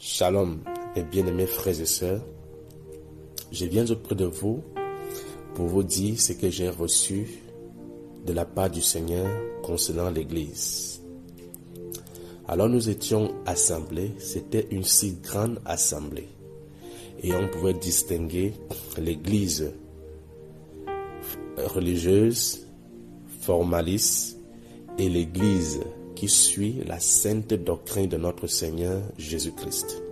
Shalom, mes bien-aimés frères et sœurs. Je viens auprès de vous pour vous dire ce que j'ai reçu de la part du Seigneur concernant l'Église. Alors nous étions assemblés, c'était une si grande assemblée. Et on pouvait distinguer l'Église religieuse, formaliste, et l'Église qui suit la sainte doctrine de notre Seigneur Jésus-Christ.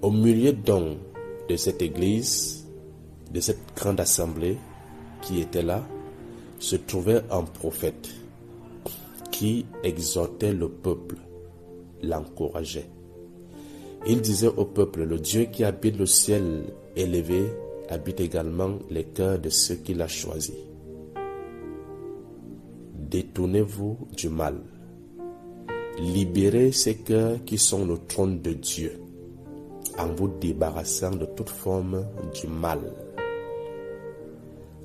Au milieu donc de cette Église, de cette grande assemblée qui était là, se trouvait un prophète qui exhortait le peuple, l'encourageait. Il disait au peuple, le Dieu qui habite le ciel élevé habite également les cœurs de ceux qu'il a choisis. Détournez-vous du mal. Libérez ces cœurs qui sont le trône de Dieu en vous débarrassant de toute forme du mal.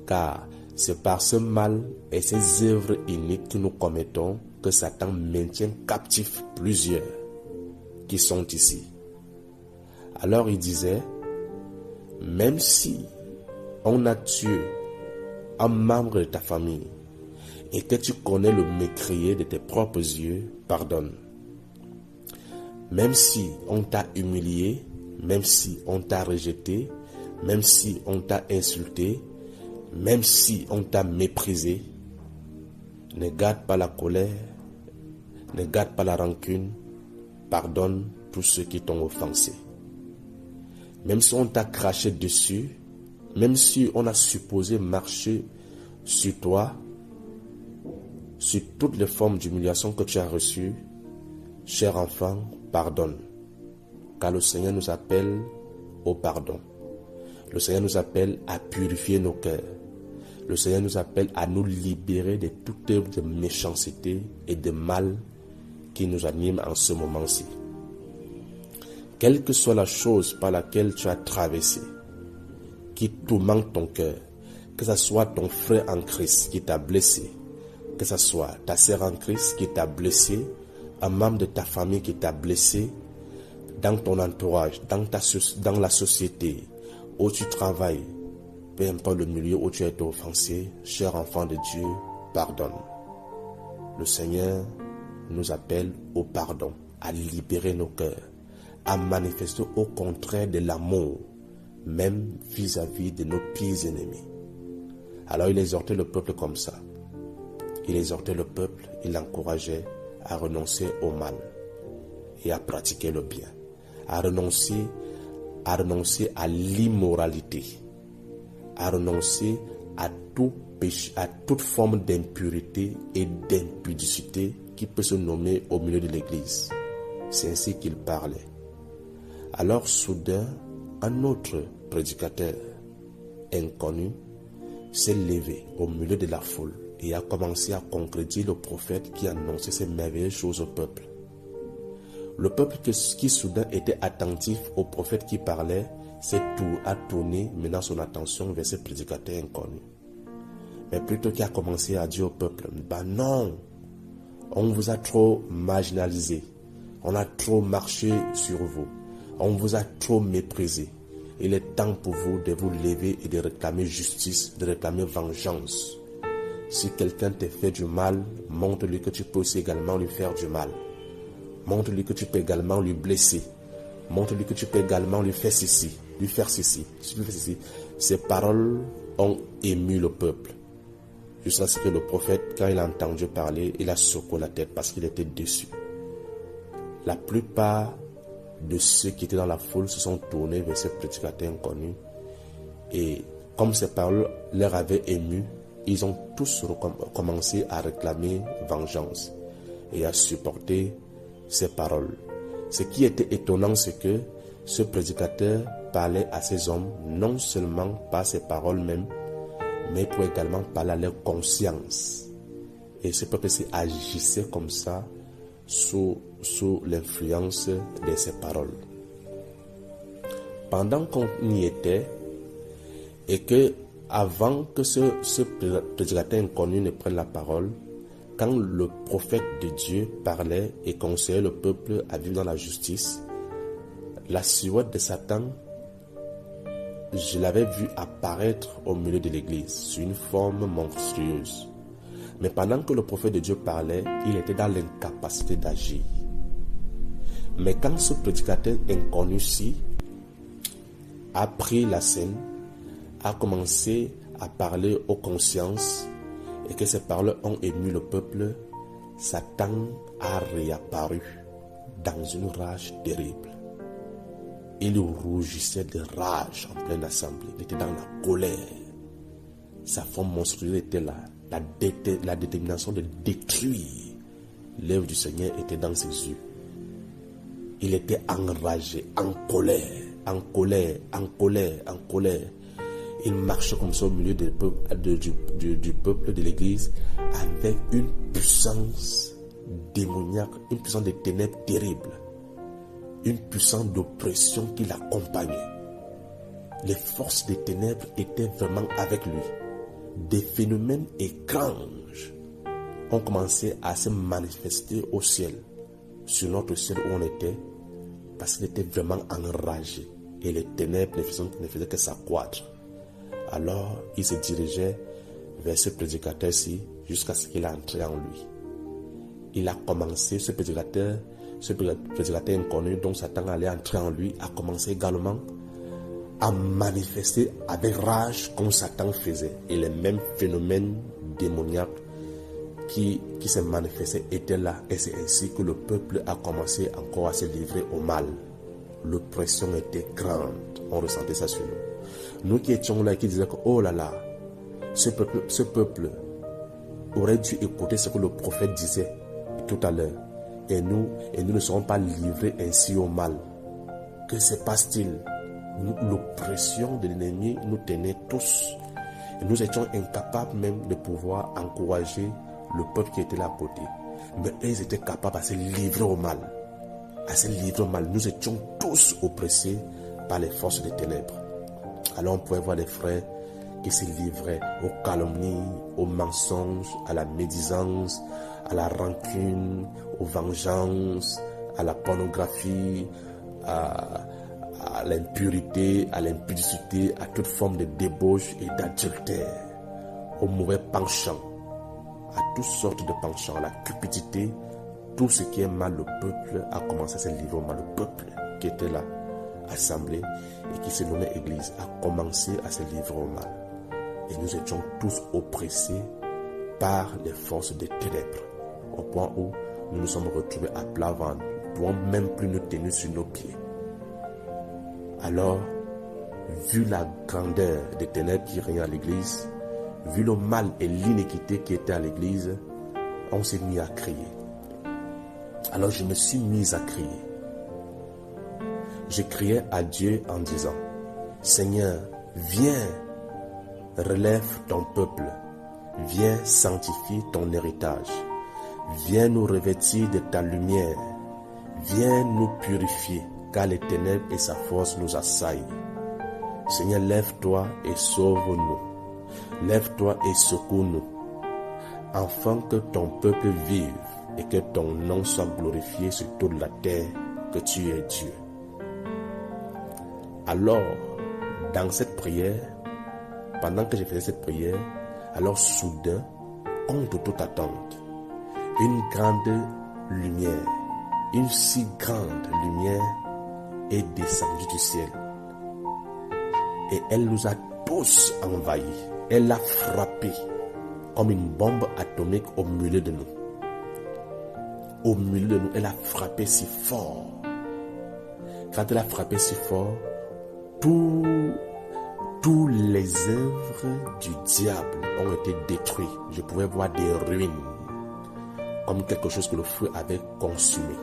Car c'est par ce mal et ces œuvres iniques que nous commettons que Satan maintient captifs plusieurs qui sont ici. Alors il disait, même si on a tué un membre de ta famille et que tu connais le mécrier de tes propres yeux, pardonne. Même si on t'a humilié, même si on t'a rejeté, même si on t'a insulté, même si on t'a méprisé, ne garde pas la colère, ne garde pas la rancune, pardonne tous ceux qui t'ont offensé. Même si on t'a craché dessus, même si on a supposé marcher sur toi, sur toutes les formes d'humiliation que tu as reçues, cher enfant, pardonne. Car le Seigneur nous appelle au pardon. Le Seigneur nous appelle à purifier nos cœurs. Le Seigneur nous appelle à nous libérer de toute œuvre de méchanceté et de mal qui nous anime en ce moment-ci. Quelle que soit la chose par laquelle tu as traversé, qui tourmente ton cœur, que ce soit ton frère en Christ qui t'a blessé, que ce soit ta sœur en Christ qui t'a blessé, un membre de ta famille qui t'a blessé, dans ton entourage, dans la société où tu travailles, peu importe le milieu où tu as été offensé, cher enfant de Dieu, pardonne. Le Seigneur nous appelle au pardon, à libérer nos cœurs, à manifester au contraire de l'amour, même vis-à-vis de nos pires ennemis. Alors il exhortait le peuple comme ça. Il exhortait le peuple, il l'encourageait à renoncer au mal et à pratiquer le bien, à renoncer à l'immoralité, à renoncer à tout péché, à toute forme d'impurité et d'impudicité qui peut se nommer au milieu de l'Église. C'est ainsi qu'il parlait. Alors soudain, un autre prédicateur inconnu s'est levé au milieu de la foule et a commencé à concrétiser le prophète qui annonçait ces merveilleuses choses au peuple. Le peuple qui soudain était attentif au prophète qui parlait a tourné maintenant son attention vers ce prédicateur inconnu. Mais plutôt qu'il a commencé à dire au peuple, non, on vous a trop marginalisé, on a trop marché sur vous, on vous a trop méprisé. Il est temps pour vous de vous lever et de réclamer justice, de réclamer vengeance. Si quelqu'un te fait du mal, montre-lui que tu peux aussi également lui faire du mal. Montre-lui que tu peux également lui blesser. Montre-lui que tu peux également lui faire ceci, lui faire ceci. Ces paroles ont ému le peuple. Jusqu'à ce que le prophète, quand il a entendu parler, il a secoué la tête parce qu'il était déçu. La plupart de ceux qui étaient dans la foule se sont tournés vers ce prédicateur inconnu. Et comme ces paroles leur avaient ému, ils ont tous commencé à réclamer vengeance et à supporter ces paroles. Ce qui était étonnant, c'est que ce prédicateur parlait à ces hommes non seulement par ses paroles mêmes, mais pour également parler à leur conscience. Et ce peuple agissait comme ça sous l'influence de ces paroles. Pendant qu'on y était, et que avant que ce prédicateur inconnu ne prenne la parole, quand le prophète de Dieu parlait et conseillait le peuple à vivre dans la justice, la silhouette de Satan, je l'avais vu apparaître au milieu de l'église sous une forme monstrueuse. Mais pendant que le prophète de Dieu parlait, il était dans l'incapacité d'agir. Mais quand ce prédicateur inconnu-ci a pris la scène, a commencé à parler aux consciences et que ces paroles ont ému le peuple, Satan a réapparu dans une rage terrible. Il rougissait de rage en pleine assemblée. Il était dans la colère. Sa forme monstrueuse était là. La détermination de détruire l'œuvre du Seigneur était dans ses yeux. Il était enragé, en colère, en colère, en colère, en colère. Il marchait comme ça au milieu du peuple de l'église avec une puissance démoniaque, une puissance de ténèbres terrible, une puissance d'oppression qui l'accompagnait. Les forces des ténèbres étaient vraiment avec lui. Des phénomènes étranges ont commencé à se manifester au ciel, sur notre ciel où on était, parce qu'il était vraiment enragé et les ténèbres ne faisaient que s'accroître. Alors il se dirigeait vers ce prédicateur-ci jusqu'à ce qu'il entre en lui. Il a commencé, ce prédicateur inconnu dont Satan allait entrer en lui, a commencé également à manifester avec rage comme Satan faisait. Et les mêmes phénomènes démoniaques qui se manifestaient étaient là. Et c'est ainsi que le peuple a commencé encore à se livrer au mal. L'oppression était grande. On ressentait ça sur nous. Nous qui étions là et qui disaient que, oh là là, ce peuple aurait dû écouter ce que le prophète disait tout à l'heure. Et nous ne serons pas livrés ainsi au mal. Que se passe-t-il? L'oppression de l'ennemi nous tenait tous. Et nous étions incapables même de pouvoir encourager le peuple qui était là à côté. Mais ils étaient capables à se livrer au mal. À se livrer au mal. Nous étions tous oppressés par les forces des ténèbres. Alors on pouvait voir les frères qui se livraient aux calomnies, aux mensonges, à la médisance, à la rancune, aux vengeances, à la pornographie, à l'impurité, à l'impudicité, à toute forme de débauche et d'adultère, aux mauvais penchants, à toutes sortes de penchants, à la cupidité, tout ce qui est mal. Le peuple a commencé à se livrer au mal. Le peuple qui était là, assemblé et qui se nommait Église, a commencé à se livrer au mal. Et nous étions tous oppressés par les forces des ténèbres, au point où nous nous sommes retrouvés à plat ventre, nous ne pouvons même plus nous tenir sur nos pieds. Alors, vu la grandeur des ténèbres qui régnaient à l'église, vu le mal et l'iniquité qui était à l'église, on s'est mis à crier. Alors je me suis mis à crier. Je criais à Dieu en disant, Seigneur, viens, relève ton peuple, viens sanctifier ton héritage, viens nous revêtir de ta lumière, viens nous purifier, car les ténèbres et sa force nous assaillent. Seigneur, lève-toi et sauve-nous. Lève-toi et secoue-nous, afin que ton peuple vive et que ton nom soit glorifié sur toute la terre, que tu es Dieu. Alors, dans cette prière, pendant que je faisais cette prière, alors soudain, contre toute attente, une grande lumière, une si grande lumière est descendue du ciel. Et elle nous a tous envahis. Elle a frappé comme une bombe atomique au milieu de nous. Au milieu de nous, elle a frappé si fort. Quand elle a frappé si fort, tous les œuvres du diable ont été détruits. Je pouvais voir des ruines, comme quelque chose que le feu avait consumé.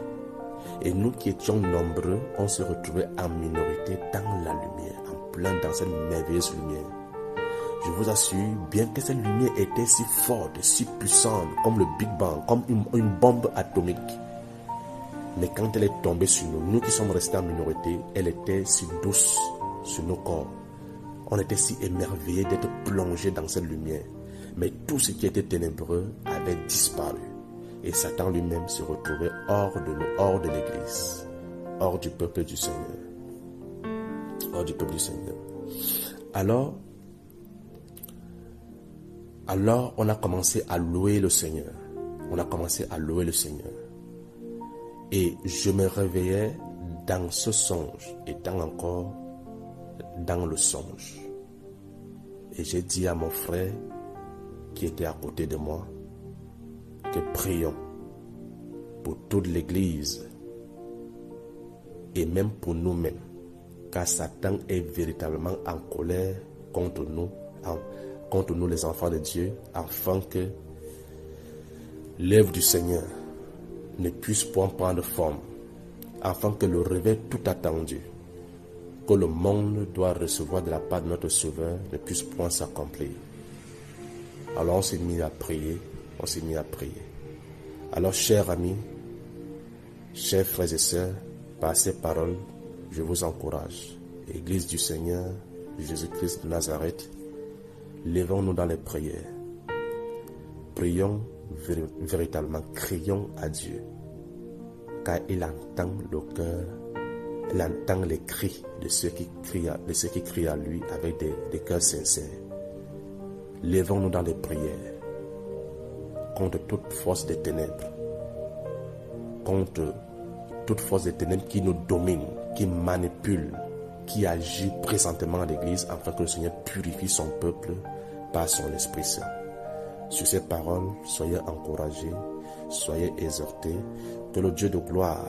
Et nous qui étions nombreux, on se retrouvait en minorité dans la lumière, en plein dans cette merveilleuse lumière. Je vous assure, bien que cette lumière était si forte, si puissante, comme le Big Bang, comme une bombe atomique, mais quand elle est tombée sur nous, nous qui sommes restés en minorité, elle était si douce sur nos corps. On était si émerveillés d'être plongés dans cette lumière. Mais tout ce qui était ténébreux avait disparu. Et Satan lui-même se retrouvait hors de l'église, hors du peuple du Seigneur. Hors du peuple du Seigneur. Alors, on a commencé à louer le Seigneur. On a commencé à louer le Seigneur. Et je me réveillais dans ce songe, étant encore dans le songe. Et j'ai dit à mon frère qui était à côté de moi que prions pour toute l'église et même pour nous-mêmes, car Satan est véritablement en colère contre nous les enfants de Dieu, afin que l'œuvre du Seigneur ne puisse point prendre forme, afin que le réveil tout attendu que le monde doit recevoir de la part de notre Sauveur ne puisse point s'accomplir. Alors on s'est mis à prier, Alors chers amis, chers frères et sœurs, par ces paroles, je vous encourage. Église du Seigneur, Jésus-Christ de Nazareth, levons-nous dans les prières. Prions véritablement, crions à Dieu, car il entend le cœur, il entend les cris de ceux qui crient à lui avec des cœurs sincères. Levons-nous dans les prières contre toute force des ténèbres, contre toute force des ténèbres qui nous domine, qui manipule, qui agit présentement à l'église afin que le Seigneur purifie son peuple par son Esprit Saint. Sur ces paroles, soyez encouragés, soyez exhortés, que le Dieu de gloire,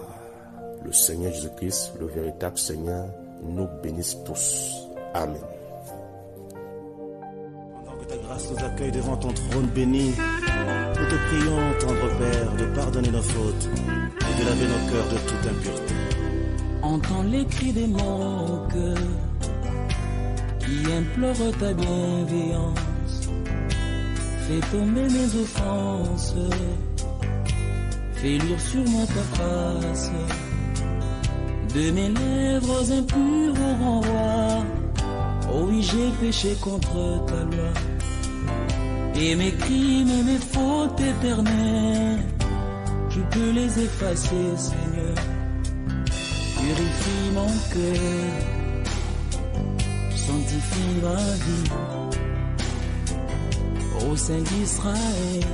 le Seigneur Jésus-Christ, le véritable Seigneur, nous bénisse tous. Amen. Pendant que ta grâce nous accueille devant ton trône béni, nous te prions, tendre Père, de pardonner nos fautes et de laver nos cœurs de toute impureté. Entends les cris de mon cœur qui implore ta bienveillance. Fais tomber mes offenses, fais luire sur moi ta face. De mes lèvres impures au grand roi, oh oui, j'ai péché contre ta loi. Et mes crimes et mes fautes éternelles, tu peux les effacer, Seigneur. Purifie mon cœur, sanctifie ma vie, ô Saint d'Israël.